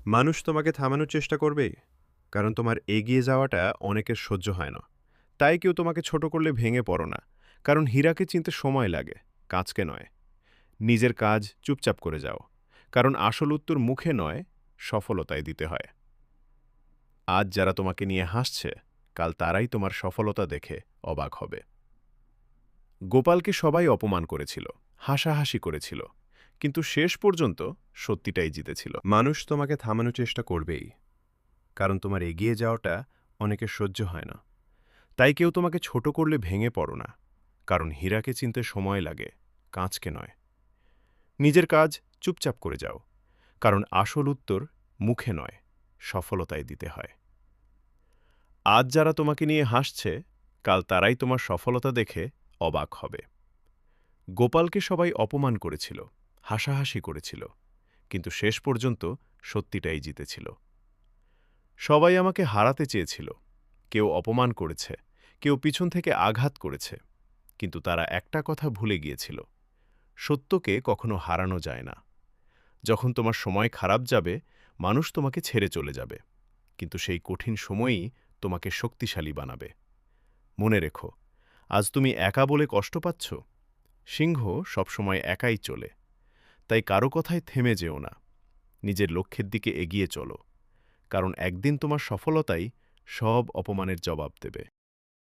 মানুষ তোমাকে থামানোর চেষ্টা করবেই, কারণ তোমার এগিয়ে যাওয়াটা অনেকের সহ্য হয় না। তাই কেউ তোমাকে ছোট করলে ভেঙে পড়ো না, কারণ হীরাকে চিনতে সময় লাগে, কাঁচকে নয়। নিজের কাজ চুপচাপ করে যাও, কারণ আসল উত্তর মুখে নয়, সফলতায় দিতে হয়। আজ যারা তোমাকে নিয়ে হাসছে, কাল তারাই তোমার সফলতা দেখে অবাক হবে। গোপালকে সবাই অপমান করেছিল, হাসাহাসি করেছিল, কিন্তু শেষ পর্যন্ত সত্যিটাই জিতেছিল। মানুষ তোমাকে থামানোর চেষ্টা করবেই, কারণ তোমার এগিয়ে যাওয়াটা অনেকের সহ্য হয় না। তাই কেউ তোমাকে ছোট করলে ভেঙে পড়ো না, কারণ হীরাকে চিনতে সময় লাগে, কাঁচকে নয়। নিজের কাজ চুপচাপ করে যাও, কারণ আসল উত্তর মুখে নয়, সফলতায় দিতে হয়। আজ যারা তোমাকে নিয়ে হাসছে, কাল তারাই তোমার সফলতা দেখে অবাক হবে। গোপালকে সবাই অপমান করেছিল, হাসাহাসি করেছিল, কিন্তু শেষ পর্যন্ত সত্যিটাই জিতেছিল। সবাই আমাকে হারাতে চেয়েছিল, কেউ অপমান করেছে, কেউ পিছন থেকে আঘাত করেছে, কিন্তু তারা একটা কথা ভুলে গিয়েছিল, সত্যকে কখনো হারানো যায় না। যখন তোমার সময় খারাপ যাবে, মানুষ তোমাকে ছেড়ে চলে যাবে, কিন্তু সেই কঠিন সময়ই তোমাকে শক্তিশালী বানাবে। মনে রেখো, আজ তুমি একা বলে কষ্ট পাচ্ছ, সিংহ সবসময় একাই চলে। তাই কারো কথায় থেমে যেও না, নিজের লক্ষ্যের দিকে এগিয়ে চলো, কারণ একদিন তোমার সফলতাই সব অপমানের জবাব দেবে।